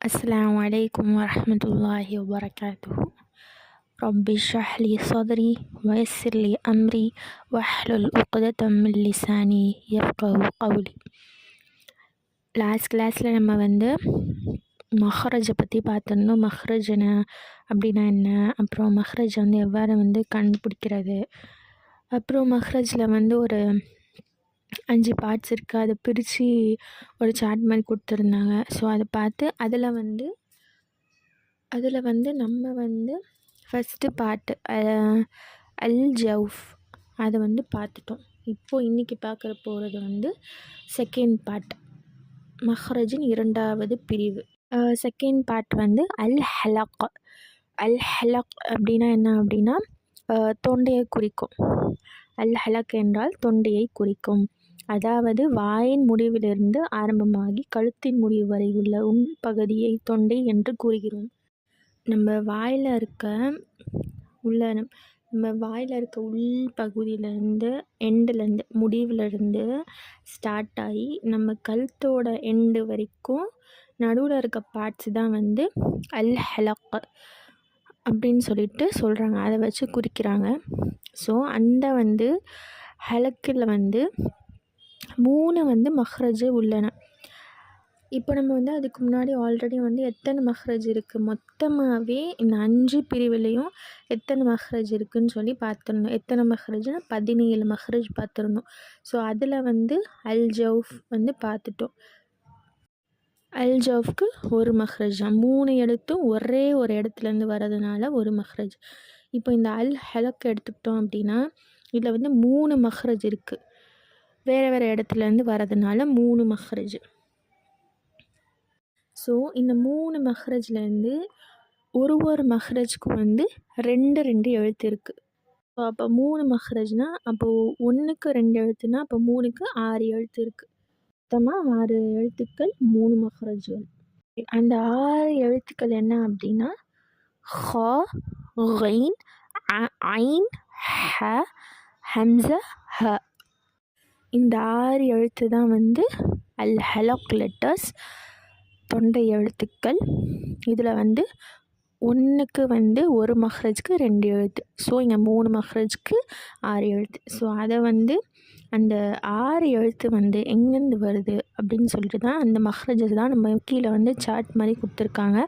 السلام عليكم ورحمة الله وبركاته. رب اشرح لي صدري ويسر لي أمري واحلل عقدة من لساني يفقه قولي. Last கிளாஸில் நம்ம மஹ்ரஜை பற்றி பார்த்துருந்தோம். மஹ்ரஜ்னா அப்படின்னா என்ன, அப்புறம் மஹ்ரஜ் எவ்வாறு கண்டுபிடிக்கிறது, அப்புறம் மஹ்ரஜில் ஒரு 5 பார்ட்ஸ் இருக்குது. அதை பிரித்து ஒரு சார்ட் மாதிரி கொடுத்துருந்தாங்க. ஸோ அதை பார்த்து அதில் நம்ம ஃபஸ்ட்டு பார்ட்டு அல் ஜவுஃப் அதை பார்த்துட்டோம். இப்போது இன்றைக்கி பார்க்குற போகிறது செகண்ட் பார்ட், மஹ்ரஜின் 2வது பிரிவு. செகண்ட் பார்ட் அல் ஹலக். அல் ஹலக் அப்படின்னா என்ன அப்படின்னா தொண்டையை குறிக்கும். அல் ஹலக் என்றால் தொண்டையை குறிக்கும். அதாவது வாயின் முடிவிலிருந்து ஆரம்பமாகி கழுத்தின் முடிவு வரை உள்ள உள்பகுதியை தொண்டை என்று கூறுகிறோம். நம்ம வாயில் இருக்க உள்பகுதியிலேருந்து எண்டுலேருந்து முடிவுலேருந்து ஸ்டார்ட் ஆகி நம்ம கழுத்தோட எண்டு வரைக்கும் நடுவில் இருக்க பார்ட்ஸ் தான் அல் ஹலக் அப்படின்னு சொல்கிறாங்க. அதை வச்சு குறிக்கிறாங்க. ஸோ அந்த ஹலக்கில் 3 மஹ்ரஜ் உள்ளன. இப்போ நம்ம அதுக்கு முன்னாடி ஆல்ரெடி எத்தனை மஹ்ரஜ் இருக்குது, மொத்தமாகவே இந்த 5 பிரிவுலேயும் எத்தனை மஹ்ரஜ் இருக்குதுன்னு சொல்லி பார்த்துருந்தோம். எத்தனை மஹ்ரஜ்னா 17 மஹ்ரஜ் பார்த்துருந்தோம். ஸோ அதில் அல் ஜவுஃப் பார்த்துட்டோம். அல் ஜவுஃப்க்கு ஒரு மஹ்ரஜ் தான். 3 எழுத்தும் ஒரே ஒரு இடத்துலேருந்து வர்றதுனால ஒரு மஹ்ரஜ். இப்போ இந்த அல் ஹலக் எடுத்துக்கிட்டோம் அப்படின்னா இதில் 3 மஹ்ரஜ் இருக்குது. வேறு வேறு இடத்துலேருந்து வர்றதுனால 3 மஹ்ரஜ். ஸோ இந்த 3 மஹ்ரஜ்லேருந்து ஒரு மஹ்ரஜ்க்கும் 2 எழுத்து இருக்குது. ஸோ அப்போ 3 மஹ்ரஜ்னால் அப்போது 1க்கு 2 எழுத்துனா அப்போ 3க்கு 6 எழுத்து இருக்குது. மொத்தமாக 6 எழுத்துக்கள், 3 மஹ்ரஜ்கள். அந்த 6 எழுத்துக்கள் என்ன அப்படின்னா ஹா, கைன், ஐன், ஹ, ஹம்ஸா, ஹ. இந்த 6 எழுத்து தான் அல் ஹலக் லெட்டர்ஸ், தொண்டை எழுத்துக்கள். இதில் 1க்கு ஒரு மஹ்ரஜ்க்கு 2 எழுத்து. ஸோ இங்கே 3 மஹ்ரஜ்க்கு 6 எழுத்து. ஸோ அதை அந்த 6 எழுத்து எங்கேருந்து வருது அப்படின்னு சொல்லிட்டு தான் அந்த மஹ்ரஜை தான் நம்ம கீழே சார்ட் மாதிரி கொடுத்துருக்காங்க.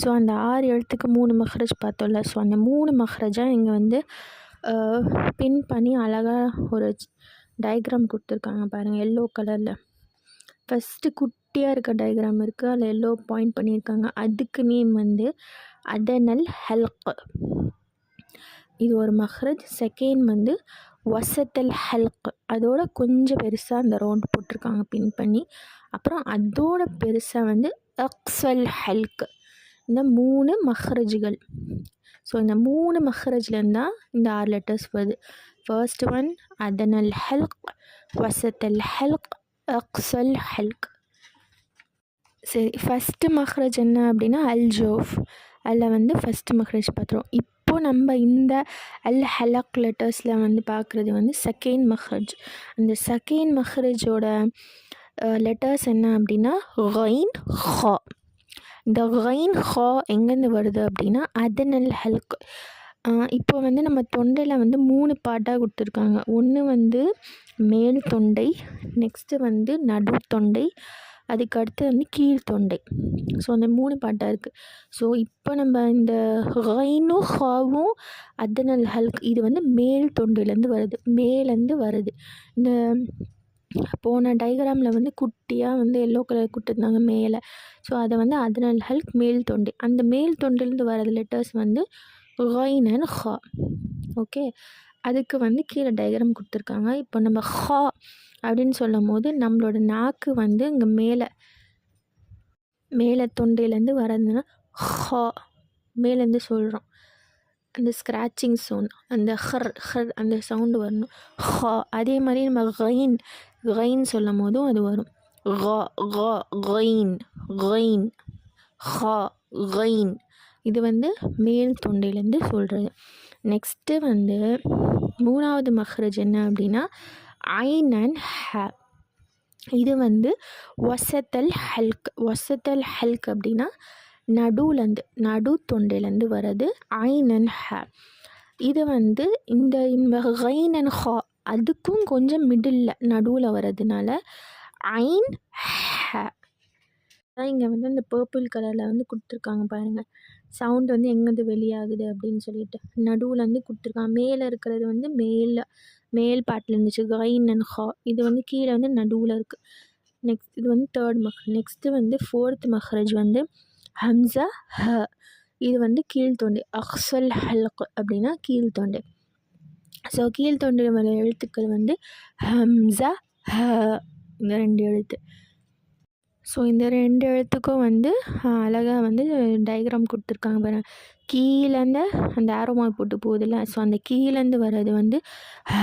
ஸோ அந்த 6 எழுத்துக்கு 3 மஹ்ரஜ் பார்த்தோம்ல. ஸோ அந்த 3 மஹ்ரஜாக இங்கே பின் பண்ணி அழகாக ஒரு டயக்ராம் கொடுத்துருக்காங்க பாருங்கள், எல்லோ கலரில். ஃபஸ்ட்டு குட்டியாக இருக்க டயக்ராம் இருக்குது, அதில் எல்லோ பாயிண்ட் பண்ணியிருக்காங்க. அதுக்கு நேம் அதனல் ஹல்க், இது ஒரு மஹ்ரஜ். செகண்ட் வசத்தல் ஹல்க், அதோட கொஞ்சம் பெருசாக அந்த ரவுண்ட் போட்டிருக்காங்க பின் பண்ணி. அப்புறம் அதோட பெருசாக அக்ஸல் ஹல்க். இந்த 3 மஹ்ரஜ்கள். ஸோ இந்த 3 மஹ்ரஜ்லேருந்து தான் இந்த 6 லெட்டர்ஸ் வருது. ஃபர்ஸ்ட் ஒன் அதனல் ஹல்க், வசத்தல் ஹல்க், அக்ஸல் ஹல்க். சரி, ஃபஸ்ட்டு மஹ்ரஜ் என்ன அப்படின்னா அல் ஜவுஃப். அதில் ஃபஸ்ட்டு மஹ்ரஜ் பார்த்துருவோம். இப்போது நம்ம இந்த அல் ஹலக் லெட்டர்ஸில் பார்க்குறது செகண்ட் மஹ்ரஜ். அந்த செகண்ட் மஹ்ரஜோட லெட்டர்ஸ் என்ன அப்படின்னா கைன், ஹா. இந்த கைன், ஹா எங்கேருந்து வருது அப்படின்னா அதனல் ஹல்க். இப்போ நம்ம தொண்டையில் 3 பார்ட்டாக கொடுத்துருக்காங்க. ஒன்று மேல் தொண்டை, நெக்ஸ்ட்டு நடு தொண்டை, அதுக்கு அடுத்து கீழ் தொண்டை. ஸோ அந்த 3 பார்ட்டாக இருக்குது. ஸோ இப்போ நம்ம இந்த கைனும் ஹாவும் அதனல் ஹல்க் இது மேல் தொண்டையிலேருந்து வருது, மேலேருந்து வருது. இந்த போன டயக்ராமில் குட்டியாக எல்லோ கலர் கொடுத்துருந்தாங்க மேலே. ஸோ அதை அதனல் ஹல்க் மேல் தொண்டை. அந்த மேல் தொண்டையிலேருந்து வர்றது லெட்டர்ஸ் கைன் அண்ட் ஹா. ஓகே, அதுக்கு கீழே டயக்ராம் கொடுத்துருக்காங்க. இப்போ நம்ம ஹா அப்படின்னு சொல்லும் போது நம்மளோட நாக்கு இங்கே மேலே தொண்டையிலேருந்து வரதுன்னா ஹா மேலேருந்து சொல்கிறோம். அந்த ஸ்க்ராச்சிங் சவுண்ட், அந்த ஹர் ஹர் அந்த சவுண்டு வரணும், ஹா. அதே மாதிரி நம்ம கைன் சொல்லும் போதும் அது வரும், கா கா கைன், கைன், ஹா, கைன். இது மேல் தொண்டையிலேருந்து சொல்கிறது. நெக்ஸ்ட்டு 3வது மஹ்ரஜ் என்ன அப்படின்னா ஐன் அண்ட் ஹ. இது வந்து வசத்தல் ஹல்க். வசத்தல் ஹல்க் அப்படின்னா நடுவுலேருந்து, நடு தொண்டையிலேருந்து வர்றது. ஐன் அண்ட் ஹ, இது வந்து இந்த கைன் அண்ட் ஹா அதுக்கும் கொஞ்சம் மிடில் நடுவில் வர்றதுனால ஐன் ஹ. இங்கே வந்து இந்த பர்பிள் கலரில் வந்து கொடுத்துருக்காங்க பாருங்கள். சவுண்ட் வந்து எங்கேருந்து வெளியாகுது அப்படின்னு சொல்லிட்டு நடுவுலேருந்து கொடுத்துருக்காங்க. மேலே இருக்கிறது வந்து மேல் பாட்டில் இருந்துச்சு கைன் அண்ட் ஹா. இது வந்து கீழே வந்து நடுவில் இருக்குது. நெக்ஸ்ட் இது வந்து தேர்ட் மஹ்ரஜ். நெக்ஸ்ட்டு வந்து ஃபோர்த் மஹ்ரஜ் வந்து ஹம்சா ஹ. இது வந்து கீழ்த்தொண்டை. அக்ஸல் ஹல்க் அப்படின்னா கீழ்த்தொண்டை. ஸோ கீழ்த்தொண்டை வர எழுத்துக்கள் வந்து ஹம்சா ஹ, இந்த 2 எழுத்து. ஸோ இந்த 2 எழுத்துக்கும் வந்து அழகாக வந்து டயக்ராம் கொடுத்துருக்காங்க பாருங்கள். கீழேருந்து அந்த ஆரோ மார்க் போட்டு போகுதுல்ல, ஸோ அந்த கீழேருந்து வர்றது வந்து ஹ.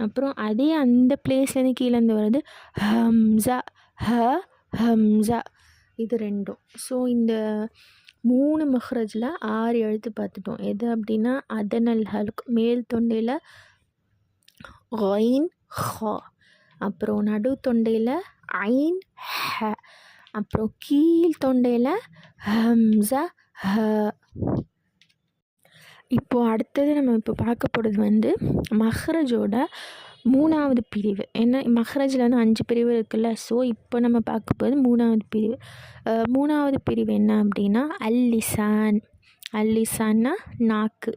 அப்புறம் அதே அந்த பிளேஸ்லேருந்து கீழேருந்து வர்றது ஹம்சா ஹ, ஹம்சா. இது 2ம். ஸோ இந்த 3 மஹ்ரஜில் 6 எழுத்து பார்த்துட்டோம். எது அப்படின்னா அதனல் ஹல்க் மேல் தொண்டையில் கைன் ஹா, அப்புறம் நடு தொண்டையில் ஐன் ஹ, அப்புறம் கீழ் தொண்டையில் ஹம்சா ஹ. இப்போது அடுத்தது நம்ம இப்போ பார்க்க போகிறது வந்து மஹ்ரஜோட 3வது பிரிவு. என்ன மஹ்ரஜில் வந்து 5 பிரிவு இருக்குல்ல. ஸோ இப்போ நம்ம பார்க்க போகிறது 3வது பிரிவு. 3வது பிரிவு என்ன அப்படின்னா அல்லிசான். அல்லிசான்னா நாக்கு.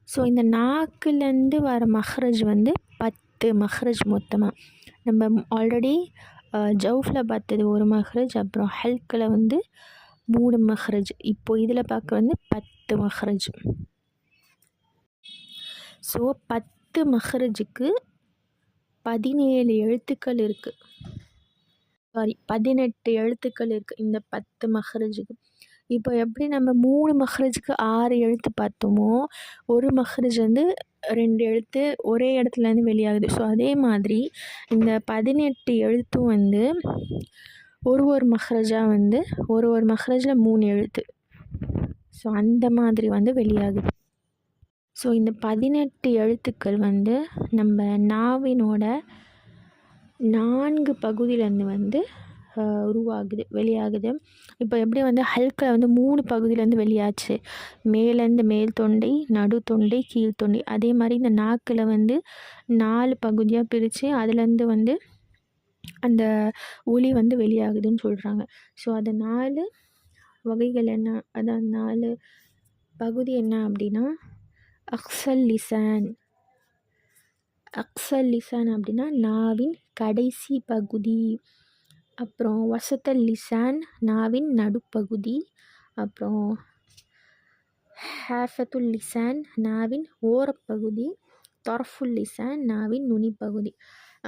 ஸோ இந்த நாக்குலேருந்து வர மஹ்ரஜ் வந்து 10 மஹ்ரஜ் மொத்தமாக. நம்ம ஆல்ரெடி ஜவுஃபில் பார்த்தது 1 மஹ்ரஜ், அப்புறம் ஹல்கில் வந்து 3 மஹ்ரஜ். இப்போது இதில் பார்க்க வந்து 10 மஹ்ரஜ். ஸோ 10 மஹ்ரஜுக்கு 17 எழுத்துக்கள் இருக்குது. சாரி 18 எழுத்துக்கள் இருக்குது இந்த 10 மஹ்ரஜுக்கு. இப்போ எப்படி நம்ம 3 மஹ்ரஜுக்கு 6 எழுத்து பார்த்தோமோ, ஒரு மஹ்ரஜ் வந்து 2 எழுத்து ஒரே இடத்துலேருந்து வெளியாகுது. ஸோ அதே மாதிரி இந்த 18 எழுத்தும் வந்து ஒரு மஹ்ரஜாக வந்து ஒரு மஹ்ரஜில் 3 எழுத்து. ஸோ அந்த மாதிரி வந்து வெளியாகுது. ஸோ இந்த 18 எழுத்துக்கள் வந்து நம்ம நாவினோட 4 பகுதியிலேருந்து வந்து உருவாகுது, வெளியாகுது. இப்போ எப்படி வந்து ஹல்கில் வந்து 3 பகுதியிலேருந்து வெளியாச்சு, மேலேருந்து மேல் தொண்டை, நடு தொண்டை, கீழ் தொண்டை. அதே மாதிரி இந்த நாக்கில் வந்து 4 பகுதியாக பிரித்து அதுலேருந்து வந்து அந்த ஒலி வந்து வெளியாகுதுன்னு சொல்கிறாங்க. ஸோ அது 4 வகைகள் என்ன, அதான் 4 பகுதி என்ன அப்படின்னா அக்ஸல் லிசான். அக்ஸல் லிசான் அப்படின்னா நாவின் கடைசி பகுதி. அப்புறம் வசத்தல் லிசான் நாவின் நடுப்பகுதி. அப்புறம் ஹாஃபத்துல் லிசான் நாவின் ஓரப்பகுதி. தொரஃபுல் லிசான் நாவின் நுனிப்பகுதி.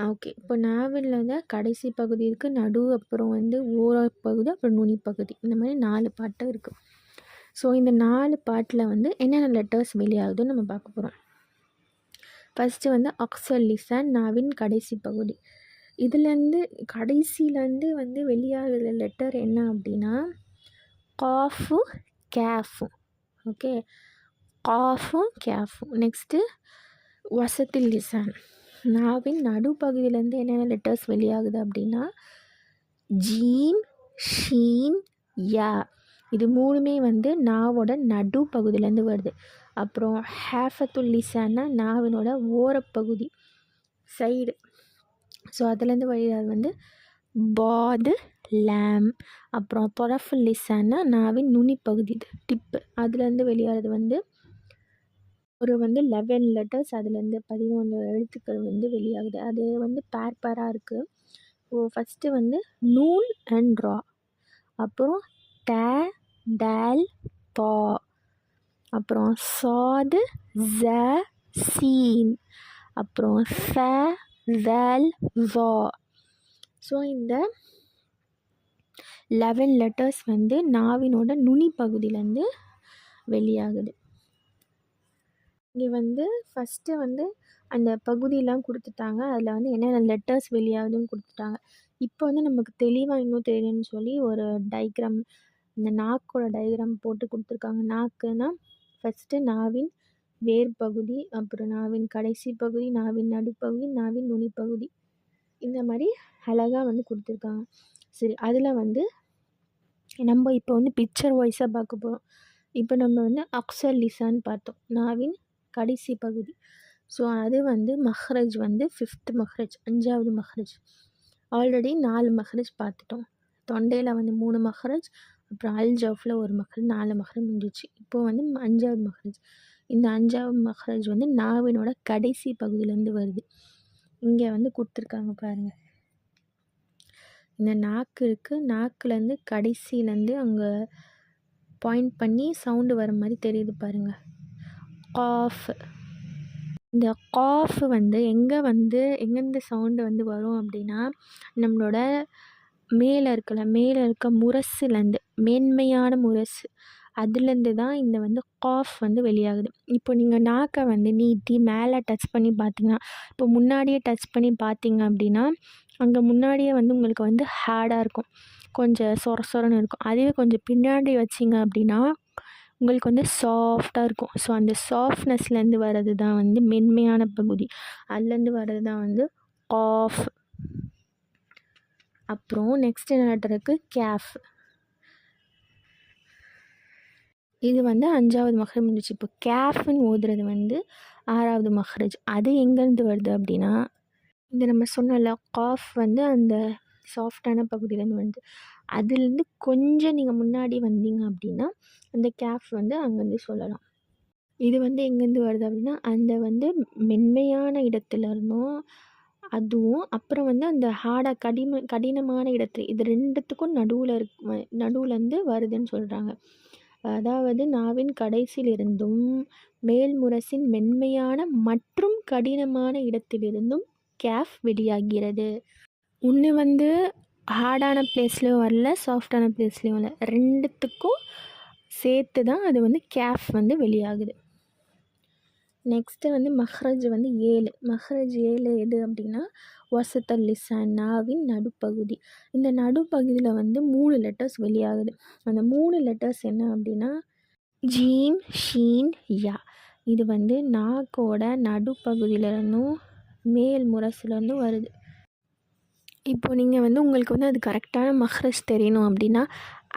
ஓகே, இப்போ நாவில் வந்து கடைசி பகுதி இருக்குது, நடு, அப்புறம் வந்து ஓரப்பகுதி, அப்புறம் நுனிப்பகுதி. இந்த மாதிரி 4 பாட்டு இருக்குது. ஸோ இந்த 4 பாட்டில் வந்து என்னென்ன லெட்டர்ஸ் வெளியாகுதுன்னு நம்ம பார்க்க போகிறோம். ஃபஸ்ட்டு வந்து அக்ஸல் லிசான் நாவின் கடைசி பகுதி. இதுலேருந்து கடைசியிலேருந்து வந்து வெளியாகிற லெட்டர் என்ன அப்படின்னா காஃபு கேஃபு. ஓகே, காஃபும் கேஃபும். நெக்ஸ்ட்டு வசத்தில் லிசான் நாவின் நடுப்பகுதியிலேருந்து என்னென்ன லெட்டர்ஸ் வெளியாகுது அப்படின்னா ஜீம், ஷீன், யா. இது 3மே வந்து நாவோட நடுப்பகுதியிலேருந்து வருது. அப்புறம் ஹாஃபத்துல் லிசான்னா நாவினோட ஓரப்பகுதி, சைடு. ஸோ அதுலேருந்து வெளியாது வந்து பாது, லேம். அப்புறம் தொரஃபுல் லிசான்னா நாவின் நுனிப்பகுதி, டிப்பு. அதுலேருந்து வெளியாகிறது வந்து ஒரு வந்து 11 லெட்டர்ஸ், அதுலேருந்து 11 எழுத்துக்கள் வந்து வெளியாகுது. அது வந்து பேராக இருக்குது. ஸோ ஃபஸ்ட்டு வந்து நூன் அண்ட் ரா, அப்புறம் த, டேல், பா, அப்புறம் சாது, ஜ, சீன், அப்புறம் ச, ஜல், வா. ஸோ இந்த 11 லெட்டர்ஸ் வந்து நாவினோட நுனி பகுதியிலேருந்து வெளியாகுது. இங்கே வந்து ஃபஸ்ட்டு வந்து அந்த பகுதியெலாம் கொடுத்துட்டாங்க, அதில் வந்து என்னென்ன லெட்டர்ஸ் வெளியாகுதுன்னு கொடுத்துட்டாங்க. இப்போ வந்து நமக்கு தெளிவாக இன்னும் தெரியும்னு சொல்லி ஒரு டயக்ராம், இந்த நாக்கோட டயக்ராம் போட்டு கொடுத்துருக்காங்க. நாக்குன்னா ஃபஸ்ட்டு நாவின் வேர் பகுதி, அப்புறம் நாவின் கடைசி பகுதி, நாவின் நடுப்பகுதி, நாவின் நுனிப்பகுதி. இந்த மாதிரி அழகாக வந்து கொடுத்துருக்காங்க. சரி, அதில் வந்து நம்ம இப்போ வந்து பிக்சர் வைஸாக பார்க்க போகிறோம். இப்போ நம்ம வந்து அக்ஸல் லிசான் பார்த்தோம், நாவின் கடைசி பகுதி. ஸோ அது வந்து மஹ்ரஜ் வந்து 5th மஹ்ரஜ், 5வது மஹ்ரஜ். ஆல்ரெடி 4 மஹ்ரஜ் பார்த்துட்டோம். தொண்டையில் வந்து 3 மஹ்ரஜ், அப்புறம் அல் ஜவ்ஃபில் 1 மஹ்ரஜ், 4 மஹ்ரஜ் முடிஞ்சிச்சு. இப்போது வந்து 5வது மஹ்ரஜ். இந்த 5வது மஹ்ரஜ் வந்து நாவினோட கடைசி பகுதியிலேருந்து வருது. இங்கே வந்து கொடுத்துருக்காங்க பாருங்கள். இந்த நாக்கு இருக்குது, நாக்குலேருந்து கடைசியிலேருந்து அங்கே பாயிண்ட் பண்ணி சவுண்டு வர மாதிரி தெரியுது பாருங்கள், காஃப். இந்த காஃப் வந்து எங்கேருந்து சவுண்டு வந்து வரும் அப்படின்னா, நம்மளோட மேலே இருக்க முரசுலேருந்து, மேன்மையான முரசு, அதுலேருந்து தான் இந்த வந்து காஃப் வந்து வெளியாகுது. இப்போ நீங்கள் நாக்கை வந்து நீட்டி மேலே டச் பண்ணி பார்த்தீங்கன்னா, இப்போ முன்னாடியே டச் பண்ணி பார்த்தீங்க அப்படின்னா, அங்கே முன்னாடியே வந்து உங்களுக்கு வந்து ஹார்டாக இருக்கும், கொஞ்சம் சொரன்னு இருக்கும். அதுவே கொஞ்சம் பின்னாடி வச்சிங்க அப்படின்னா உங்களுக்கு வந்து சாஃப்டாக இருக்கும். ஸோ அந்த சாஃப்ட்னஸ்லேருந்து வர்றது தான் வந்து மென்மையான பகுதி, அதுலேருந்து வர்றது தான் வந்து காஃப். அப்புறம் நெக்ஸ்ட் என்ன லெட்டர் இருக்குது, கேஃப். இது வந்து 5வது மஹ்ரஜ் முடிச்சு. இப்போ கேஃப்னு ஓதுறது வந்து 6வது மஹ்ரஜ். அது எங்கேருந்து வருது அப்படின்னா, இந்த நம்ம சொன்னல காஃப் வந்து அந்த சாஃப்டான பகுதியிலேருந்து வருது. அதுலேருந்து கொஞ்சம் நீங்கள் முன்னாடி வந்தீங்க அப்படின்னா அந்த கேஃப் வந்து அங்கேருந்து சொல்லலாம். இது வந்து எங்கேருந்து வருது அப்படின்னா, அந்த வந்து மென்மையான இடத்துல இருந்தும், அதுவும் அப்புறம் வந்து அந்த ஹார்டாக கடினமான இடத்துல, இது 2த்துக்கும் நடுவுலேருந்து வருதுன்னு சொல்கிறாங்க. அதாவது நாவின் கடைசியிலிருந்தும் மேல் முரசின் மென்மையான மற்றும் கடினமான இடத்திலிருந்தும் கேஃப் வெளியாகிறது. ஒன்று வந்து ஹார்டான பிளேஸ்லேயும் வரல, சாஃப்டான பிளேஸ்லேயும் வரல, 2த்துக்கும் சேர்த்து தான் அது வந்து கேஃப் வந்து வெளியாகுது. நெக்ஸ்ட்டு வந்து மஹ்ரஜ் வந்து 7. மஹ்ரஜ் 7 எது அப்படின்னா, வசத்தல் லிசான், நாவின் நடுப்பகுதி. இந்த நடுப்பகுதியில் வந்து 3 லெட்டர்ஸ் வெளியாகுது. அந்த 3 லெட்டர்ஸ் என்ன அப்படின்னா, ஜீம், ஷீன், யா. இது வந்து நாக்கோட நடுப்பகுதியிலேருந்தும் மேல் முரசுலேருந்தும் வருது. இப்போ நீங்கள் வந்து உங்களுக்கு வந்து அது கரெக்டான மஹ்ரஜ் தெரியணும் அப்படின்னா,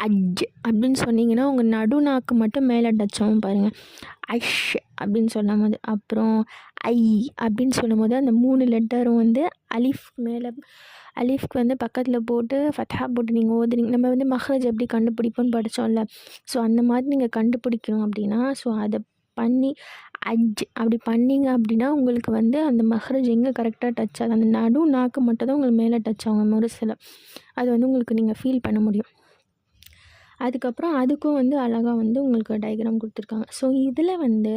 அஜ் அப்படின்னு சொன்னீங்கன்னா உங்கள் நடு நாக்கு மட்டும் மேலே டச் ஆகும் பாருங்கள், அஷ் அப்படின்னு சொல்லும் போது. அப்புறம் ஐ அப்படின்னு சொல்லும் போது அந்த 3 லெட்டரும் வந்து அலிஃப்க்கு வந்து பக்கத்தில் போட்டு ஃபத்ஹா போட்டு நீங்கள் ஓதுறீங்க. நம்ம வந்து மஹ்ரஜ் எப்படி கண்டுபிடிப்போன்னு படித்தோம்ல, ஸோ அந்த மாதிரி நீங்கள் கண்டுபிடிக்கணும் அப்படின்னா, ஸோ அதை பண்ணி அஜ் அப்படி பண்ணிங்க அப்படின்னா உங்களுக்கு வந்து அந்த மஹ்ரஜ் எங்கே கரெக்டாக டச் ஆகுது, அந்த நடு நாக்கு மட்டும் தான் உங்களுக்கு மேலே டச் ஆகும் முரசில். அது வந்து உங்களுக்கு நீங்கள் ஃபீல் பண்ண முடியும். அதுக்கப்புறம் அதுக்கும் வந்து அழகாக வந்து உங்களுக்கு டயக்ராம் கொடுத்துருக்காங்க. ஸோ இதில் வந்து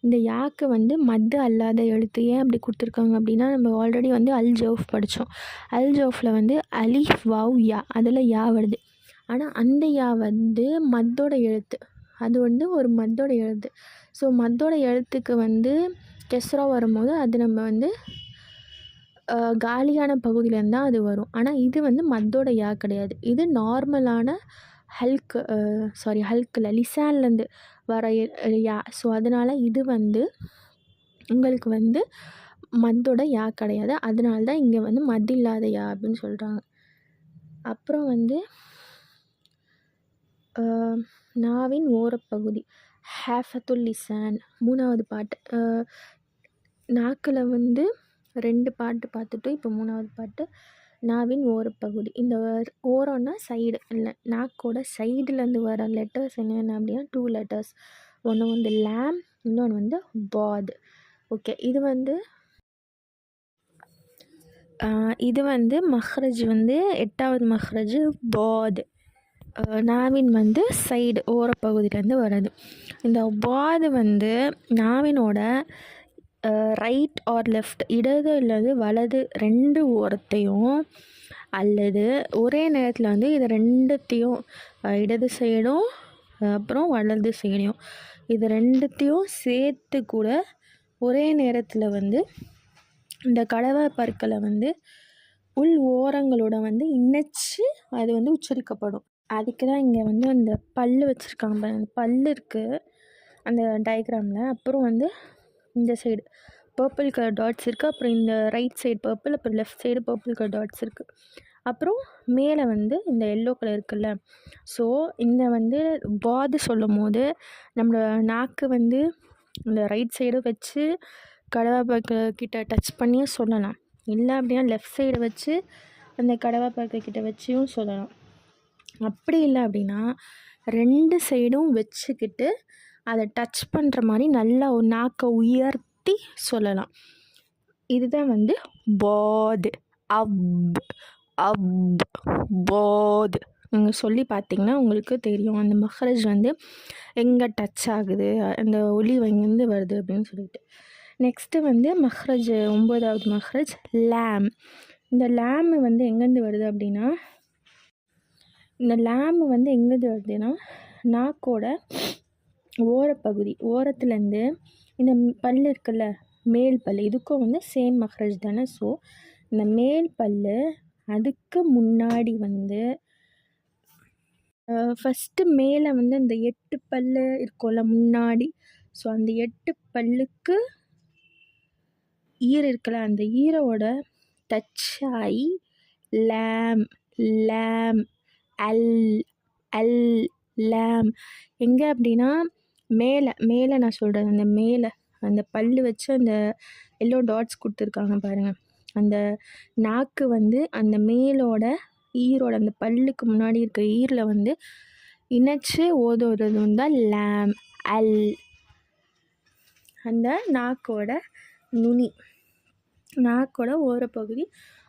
இந்த யாக்கு வந்து மத்து அல்லாத எழுத்து ஏன் அப்படி கொடுத்துருக்காங்க அப்படின்னா, நம்ம ஆல்ரெடி வந்து அல் ஜவுஃப் படித்தோம். அல் ஜவுஃபில் வந்து அலிஃப் வாவ் யா, அதில் யா வருது. ஆனால் அந்த யா வந்து மத்தோட எழுத்து, அது வந்து ஒரு மத்தோட எழுத்து. ஸோ மத்தோட எழுத்துக்கு வந்து கெஸ்ரா வரும்போது அது நம்ம வந்து காலியான பகுதியிலேருந்து தான் அது வரும். ஆனால் இது வந்து மத்தோட யா கிடையாது, இது நார்மலான ஹல்கில் லிசான்லேருந்து வர யா. ஸோ அதனால் இது வந்து உங்களுக்கு வந்து மத்தோட யா கிடையாது, அதனால தான் இங்கே வந்து மத் இல்லாத யா அப்படின்னு சொல்கிறாங்க. அப்புறம் வந்து நாவின் ஓரப்பகுதி, ஹேஃபத்துல் லிசான், 3வது பாட்டு. நாக்கில் வந்து 2 பாட்டு பார்த்துட்டோம். இப்போ 3வது பாட்டு நாவின் ஓரப்பகுதி. இந்த ஓரம்னா சைடு, இல்லை நாக்கோட சைடுலேருந்து வர லெட்டர்ஸ் என்னென்ன அப்படின்னா 2 லெட்டர்ஸ். ஒன்று வந்து லேம், இன்னொன்று வந்து பாத். ஓகே, இது வந்து மஹ்ரஜ் வந்து 8வது மஹ்ரஜ் பாத். நாவின் வந்து சைடு ஓரப்பகுதியிலேருந்து வர்றது. இந்த பாது வந்து நாவினோட ரைட் ஆர் லெஃப்ட், இடது அல்லது வலது 2 ஓரத்தையும், அல்லது ஒரே நேரத்தில் வந்து இது 2த்தையும், இடது சைடும் அப்புறம் வலது சைடையும், இது 2த்தையும் சேர்த்து கூட ஒரே நேரத்தில் வந்து இந்த கடவா பற்களை வந்து உள் ஓரங்களோட வந்து இணைச்சி அது வந்து உச்சரிக்கப்படும். அதுக்கு தான் இங்கே வந்து அந்த பல் வச்சுருக்காங்க பாருங்க, அந்த பல் இருக்குது, அந்த டயக்ராமில். அப்புறம் வந்து இந்த சைடு பர்பிள் கலர் டாட்ஸ் இருக்குது. அப்புறம் இந்த ரைட் சைடு பர்பிள், அப்புறம் left side purple colour dots இருக்குது. அப்புறம் மேலே வந்து இந்த எல்லோ கலர் இருக்குல்ல. ஸோ இந்த வந்து பாது சொல்லும் போது நம்மளோட நாக்கு வந்து இந்த ரைட் சைடு வச்சு கடவாப்பல்ல கிட்ட டச் பண்ணியும் சொல்லலாம். இல்லை அப்படின்னா லெஃப்ட் சைடு வச்சு அந்த கடவாப்பல்ல கிட்ட வச்சியும் சொல்லலாம். அப்படி இல்லை அப்படின்னா 2 சைடும் வச்சுக்கிட்டு அதை டச் பண்ணுற மாதிரி நல்லா ஒரு நாக்கை உயர்த்தி சொல்லலாம். இதுதான் வந்து பாது. அப் அப் பாது. நீங்கள் சொல்லி பார்த்தீங்கன்னா உங்களுக்கு தெரியும் அந்த மஹ்ரஜ் வந்து எங்கே டச் ஆகுது, அந்த ஒலி எங்கேருந்து வருது அப்படின்னு சொல்லிட்டு. நெக்ஸ்ட்டு வந்து மஹ்ரஜ் 9வது மஹ்ரஜ் லாம். இந்த லாம் வந்து எங்கேருந்து வருது அப்படின்னா, இந்த லாம் வந்து எங்கேருந்து வருதுன்னா நாக்கோட ஓரப்பகுதி, ஓரத்துலேருந்து இந்த பல் இருக்குல்ல, மேல் பல், இதுக்கும் வந்து சேம் மஹ்ரஜ் தானே. ஸோ இந்த மேல் பல் அதுக்கு முன்னாடி வந்து ஃபஸ்ட்டு மேலே வந்து அந்த 8 பல் இருக்கும்ல முன்னாடி. ஸோ அந்த 8 பல்லுக்கு ஈர இருக்குல்ல, அந்த ஈரோட டச் ஆகி லாம் லாம் அல் அல் லாம். எங்கே அப்படின்னா மேலே மேலே நான் சொல்கிறது அந்த மேலே அந்த பல் வச்சு அந்த எல்லோ டாட்ஸ் கொடுத்துருக்காங்க பாருங்கள். அந்த நாக்கு வந்து அந்த மேலோட ஈரோட அந்த பல்லுக்கு முன்னாடி இருக்க ஈரில் வந்து இணைச்சி ஓதுறது தான் லாம் அல். அந்த நாக்கோட நுனி, நாக்கோட ஓரப்பகுதி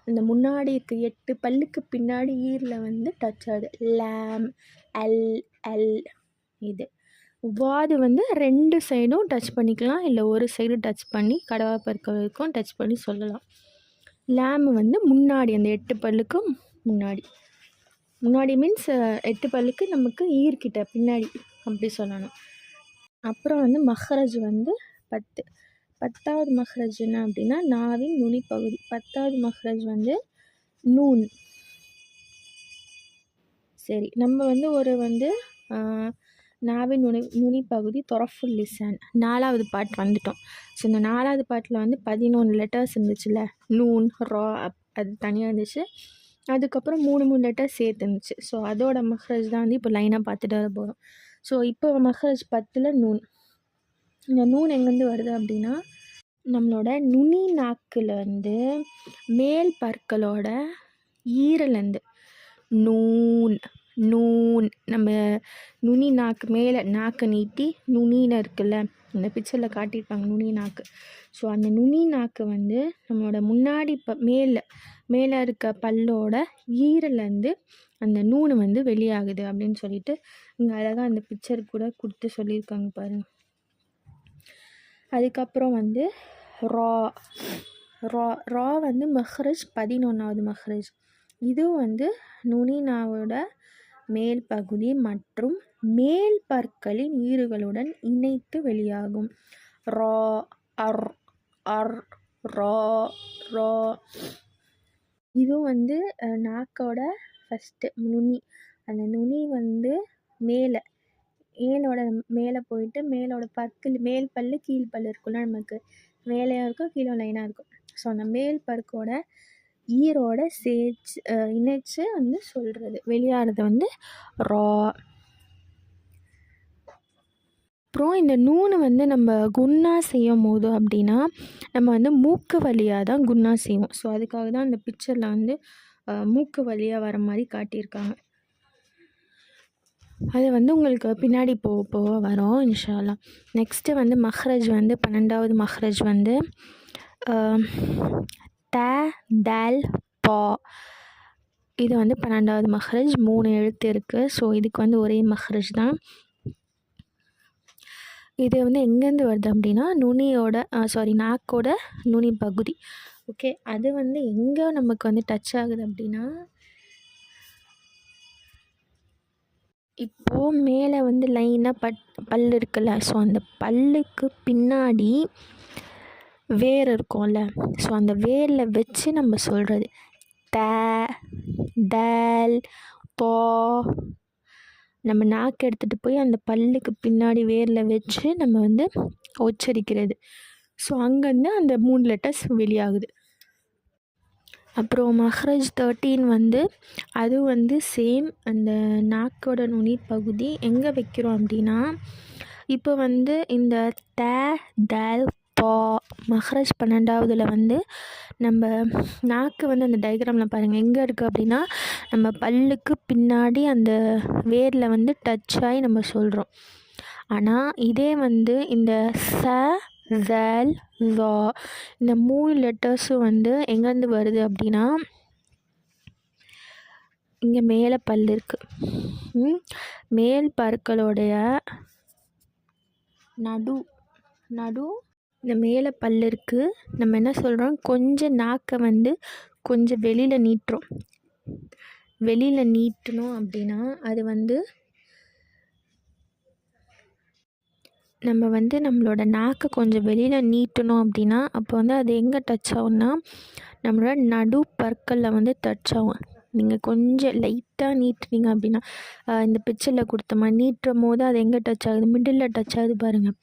அந்த முன்னாடி இருக்க 8 பல்லுக்கு பின்னாடி ஈரில் வந்து டச் ஆகுது. லாம் அல் அல். இது வாது வந்து 2 சைடும் டச் பண்ணிக்கலாம், இல்லை ஒரு சைடு டச் பண்ணி கடவாப்பற்க வரைக்கும் டச் பண்ணி சொல்லலாம். லாம் வந்து முன்னாடி அந்த 8 பல்லுக்கும் முன்னாடி. முன்னாடி மீன்ஸ் 8 பல்லுக்கு நமக்கு ஈர்க்கிட்ட பின்னாடி அப்படி சொல்லணும். அப்புறம் வந்து மஹ்ரஜ் வந்து 10. 10வது மஹ்ரஜ் என்ன அப்படின்னா நாவின் நுனி பகுதி. 10வது மஹ்ரஜ் வந்து நூன். சரி, நம்ம வந்து ஒரு வந்து நாவின் நுனி பகுதி தொரஃபுல் லிசான் 4வது பார்ட் வந்துட்டோம். ஸோ இந்த 4வது பார்ட்டில் வந்து 11 லெட்டர்ஸ் இருந்துச்சுல்ல, நூன் ரா அது தனியாக இருந்துச்சு. அதுக்கப்புறம் 3 லெட்டர்ஸ் சேர்த்து இருந்துச்சு. ஸோ அதோட மஹ்ரஜ் தான் வந்து இப்போ லைனாக பார்த்துட்டு வர போகிறோம். ஸோ இப்போ மஹ்ரஜ் 10ல் நூன். இந்த நூன் எங்கேருந்து வருது அப்படின்னா நம்மளோட நுனி நாக்கில் வந்து மேல் பற்களோட ஈரலேருந்து நூன் நூன். நம்ம நுனி நாக்கு மேலே நாக்கை நீட்டி நுனின்னு இருக்குல்ல, இந்த பிக்சரில் காட்டியிருப்பாங்க நுனி நாக்கு. ஸோ அந்த நுனி நாக்கு வந்து நம்மளோட முன்னாடி மேலே இருக்க பல்லோட ஈரலேருந்து அந்த நூன் வந்து வெளியாகுது அப்படின்னு சொல்லிட்டு இங்கே அழகாக அந்த பிக்சர் கூட கொடுத்து சொல்லியிருக்காங்க பாருங்கள். அதுக்கப்புறம் வந்து ரா. ரா ரா வந்து மஹ்ரஜ் 11வது மஹ்ரஜ். இதுவும் வந்து நுனி நாவோட மேல் பகுதி மற்றும் மேல் பற்களின் ஈறுகளுடன் இணைத்து வெளியாகும். ரா அர் அர் ரா ரா. இதுவும் வந்து நாக்கோட ஃபஸ்ட்டு நுனி. அந்த நுனி வந்து மேலே போயிட்டு மேலோட மேல் பல்லு கீழ் பல்லு இருக்குல்ல, நமக்கு மேலேயும் இருக்கும் கீழே லைனாக இருக்கும். ஸோ அந்த மேல் பற்கோட ஈரோட இணைச்சு வந்து சொல்கிறது வெளியாகிறது வந்து ரா. அப்புறம் இந்த நூனை வந்து நம்ம குன்னா செய்யும் போது அப்படின்னா நம்ம வந்து மூக்கு வழியாக தான் குன்னா செய்வோம். ஸோ அதுக்காக தான் இந்த பிக்சரில் வந்து மூக்கு வழியாக வர மாதிரி காட்டியிருக்காங்க. அது வந்து உங்களுக்கு பின்னாடி போக வரும் இன்ஷா அல்லாஹ். நெக்ஸ்ட்டு வந்து மஹ்ரஜ் வந்து 12வது மஹ்ரஜ் வந்து த தல் பா. இது வந்து 12வது மஹ்ரஜ். 3 எழுத்து இருக்குது. ஸோ இதுக்கு வந்து ஒரே மஹ்ரஜ் தான். இது வந்து எங்கேருந்து வருது அப்படின்னா நாக்கோட நுனி பகுதி. ஓகே, அது வந்து எங்கே நமக்கு வந்து டச் ஆகுது அப்படின்னா இப்போது மேலே வந்து லைனாக பல் இருக்குல்ல, ஸோ அந்த பல்லுக்கு பின்னாடி வேர் இருக்கும்ல, ஸோ அந்த வேரில் வச்சு நம்ம சொல்கிறது த தல் பா நம்ம நாக்கு எடுத்துகிட்டு போய் அந்த பல்லுக்கு பின்னாடி வேரில் வச்சு நம்ம வந்து உச்சரிக்கிறது. ஸோ அங்கேருந்து அந்த 3 லெட்டர்ஸ் வெளியாகுது. அப்புறம் மஹ்ரஜ் 13 வந்து அது வந்து சேம் அந்த நாக்கோட நுனி பகுதி எங்கே வைக்கிறோம் அப்படின்னா, இப்போ வந்து இந்த த தல் பா மஹ்ரஜ் 12வதுல வந்து நம்ம நாக்கு வந்து அந்த டயக்ராமில் பாருங்கள் எங்கே இருக்குது அப்படின்னா, நம்ம பல்லுக்கு பின்னாடி அந்த வேரில் வந்து டச் ஆகி நம்ம சொல்கிறோம். ஆனால் இதே வந்து இந்த ச ஜல் லா இந்த 3 லெட்டர்ஸும் வந்து எங்கேருந்து வருது அப்படின்னா, இங்கே மேலே பல் இருக்குது. மேல் பற்களோடைய நடு இந்த மேலே பல் இருக்குது. நம்ம என்ன சொல்கிறோம், கொஞ்சம் நாக்கை வந்து கொஞ்சம் வெளியில் நீட்டுறோம். வெளியில் நீட்டணும் அப்படின்னா அது வந்து நம்ம வந்து நம்மளோட நாக்கை கொஞ்சம் வெளியில் நீட்டணும் அப்படின்னா அப்போ வந்து அது எங்கே டச் ஆகும்னா நம்மளோட நடு பற்களில் வந்து டச் ஆகும். நீங்கள் கொஞ்சம் லைட்டாக நீட்டுனீங்க அப்படின்னா இந்த பிக்சரில் கொடுத்த மாதிரி நீட்டும் போது அது எங்கே டச் ஆகுது, மிடில் டச் ஆகுது பாருங்கள்.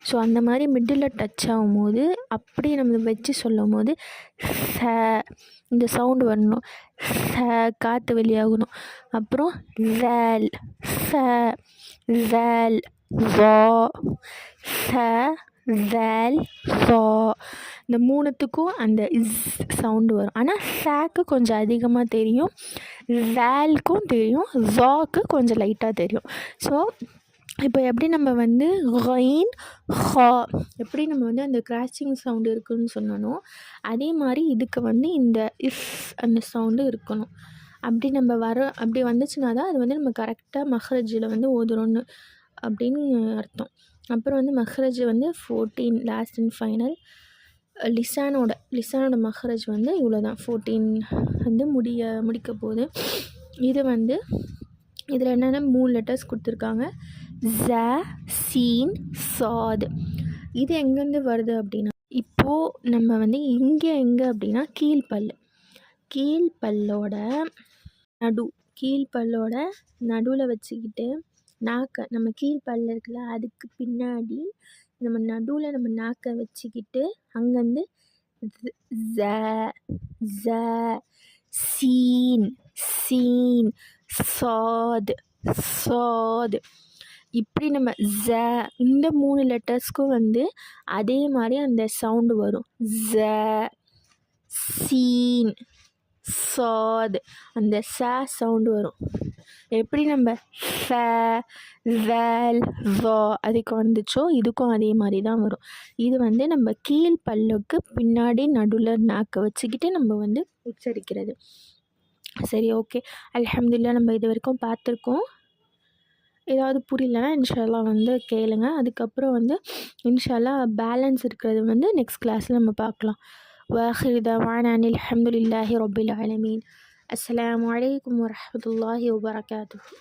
ஸோ அந்த மாதிரி மிடில் டச் ஆகும்போது அப்படியே நம்ம வச்சு சொல்லும் போது ச இந்த சவுண்டு வரணும். ச காற்று வெளியாகணும். அப்புறம் ஜல் ச ஜல் வா ச ஜல் வா இந்த 3த்துக்கும் அந்த இஸ் சவுண்டு வரும். ஆனால் ஸாக்கு கொஞ்சம் அதிகமாக தெரியும், ஜால்க்கும் தெரியும், ஜாக்கு கொஞ்சம் லைட்டாக தெரியும். ஸோ இப்போ எப்படி நம்ம வந்து கைன் ஹா எப்படி நம்ம வந்து அந்த கிராச்சிங் சவுண்டு இருக்குதுன்னு சொன்னனோ அதே மாதிரி இதுக்கு வந்து இந்த இஸ் அந்த சவுண்டு இருக்கணும். அப்படி நம்ம அப்படி வந்துச்சுன்னா தான் அது வந்து நம்ம கரெக்டாக மஹ்ரஜில் வந்து ஓதுறோன்னு அப்படின்னு அர்த்தம். அப்புறம் வந்து மஹ்ரஜ் வந்து 14 லாஸ்ட் அண்ட் ஃபைனல். லிசானோட மஹ்ரஜ் வந்து இவ்வளோ தான். 14 வந்து முடிக்க போகுது. இது வந்து இதில் என்னென்ன 3 லெட்டர்ஸ் கொடுத்துருக்காங்க. ஜ சீன் சாத். இது எங்கேருந்து வருது அப்படின்னா, இப்போது நம்ம வந்து எங்கே அப்படின்னா கீழ்ப்பல்லோட நடுவில் வச்சுக்கிட்டு நாக்கை நம்ம கீழ்ப்பல்ல இருக்குல்ல அதுக்கு பின்னாடி நம்ம நடுவில் நம்ம நாக்கை வச்சுக்கிட்டு அங்கேருந்து ஜ ஜ சீன் சீன் சாத் சாத் இப்படி நம்ம ஜ இந்த 3 லெட்டர்ஸ்க்கும் வந்து அதே மாதிரி அந்த சவுண்டு வரும். ஜ சீன் சாத் அந்த ச சவுண்டு வரும். எப்படி நம்ம ஃப ஜல் வா அதுக்கு வந்துச்சோ இதுக்கும் அதே மாதிரி தான் வரும். இது வந்து நம்ம கீழ் பல்லுக்கு பின்னாடி நடுவில் நாக்கை வச்சுக்கிட்டு நம்ம வந்து உச்சரிக்கிறது. சரி, ஓகே, அல்ஹம்துலில்லாஹ் நம்ம இது வரைக்கும் பார்த்துருக்கோம். ஏதாவது புரியலன்னா இன்ஷா அல்லாஹ் வந்து கேளுங்க. அதுக்கப்புறம் வந்து இன்ஷா அல்லாஹ் பேலன்ஸ் இருக்கிறது வந்து நெக்ஸ்ட் கிளாஸில் நம்ம பார்க்கலாம். வாஹிரு தஅவானா அனில் ஹம்துலில்லாஹி ரப்பில் ஆலமீன். அஸ்ஸலாமு அலைக்கும் வரஹ்மத்துல்லாஹி வபரகாத்துஹு.